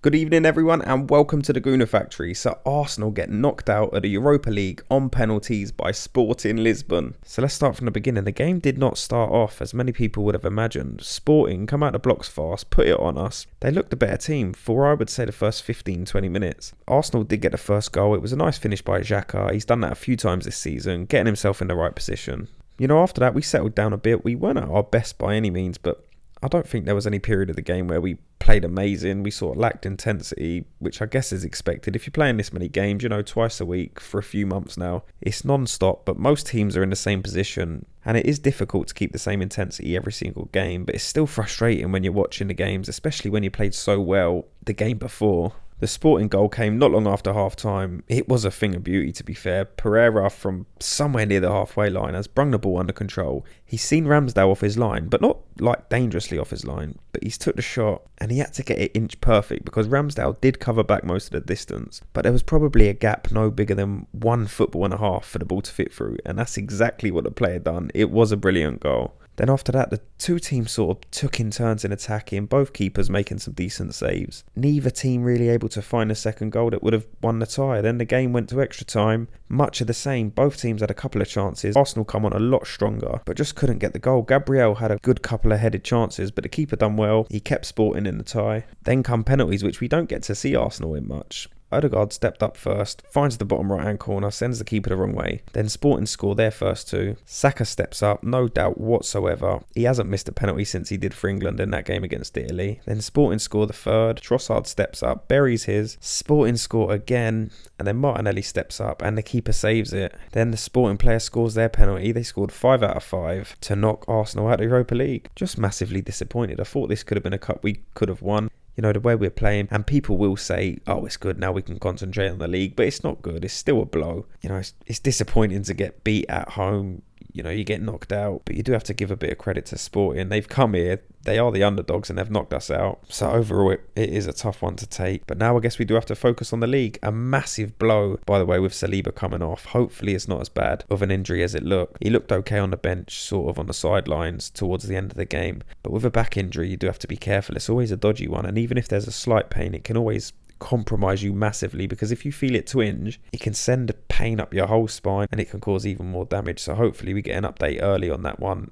Good evening everyone and welcome to the Gooner Factory. So Arsenal get knocked out of the Europa League on penalties by Sporting Lisbon. So let's start from the beginning. The game did not start off as many people would have imagined. Sporting come out the blocks fast, put it on us. They looked a better team for I would say the first 15-20 minutes. Arsenal did get the first goal. It was a nice finish by Xhaka. He's done that a few times this season, getting himself in the right position. After that we settled down a bit. We weren't at our best by any means, but I don't think there was any period of the game where we played amazing. We sort of lacked intensity, which I guess is expected. If you're playing this many games, twice a week for a few months now, it's non-stop, but most teams are in the same position. And it is difficult to keep the same intensity every single game, but it's still frustrating when you're watching the games, especially when you played so well the game before. The Sporting goal came not long after half-time. It was a thing of beauty, to be fair. Pereira from somewhere near the halfway line has brung the ball under control. He's seen Ramsdale off his line, but not like dangerously off his line. But he's took the shot and he had to get it inch perfect because Ramsdale did cover back most of the distance. But there was probably a gap no bigger than 1 football and a half for the ball to fit through. And that's exactly what the player done. It was a brilliant goal. Then after that, the two teams sort of took in turns in attacking, both keepers making some decent saves. Neither team really able to find a second goal that would have won the tie. Then the game went to extra time, much of the same. Both teams had a couple of chances. Arsenal come on a lot stronger, but just couldn't get the goal. Gabriel had a good couple of headed chances, but the keeper done well. He kept Sporting in the tie. Then come penalties, which we don't get to see Arsenal in much. Odegaard stepped up first, finds the bottom right hand corner, sends the keeper the wrong way. Then Sporting score their first two. Saka steps up, no doubt whatsoever. He hasn't missed a penalty since he did for England in that game against Italy. Then Sporting score the third. Trossard steps up, buries his. Sporting score again, and then Martinelli steps up and the keeper saves it. Then the Sporting player scores their penalty. They scored 5 out of 5 to knock Arsenal out of the Europa League. Just massively disappointed. I thought this could have been a cup we could have won. The way we're playing, and people will say, oh, it's good, now we can concentrate on the league, but it's not good. It's still a blow. It's disappointing to get beat at home. You get knocked out, but you do have to give a bit of credit to Sporting. They've come here, they are the underdogs, and they've knocked us out. So overall, it is a tough one to take. But now I guess we do have to focus on the league. A massive blow, by the way, with Saliba coming off. Hopefully it's not as bad of an injury as it looked. He looked okay on the bench, sort of on the sidelines towards the end of the game. But with a back injury, you do have to be careful. It's always a dodgy one. And even if there's a slight pain, it can always compromise you massively, because if you feel it twinge, it can send a pain up your whole spine and it can cause even more damage. So hopefully we get an update early on that one.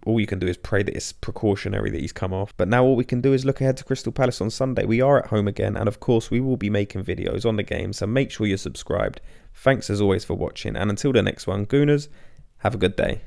All you can do is pray that it's precautionary that he's come off. But now all we can do is look ahead to Crystal Palace on Sunday. We are at home again, and of course we will be making videos on the game, so make sure you're subscribed. Thanks as always for watching, and until the next one, Gooners, have a good day.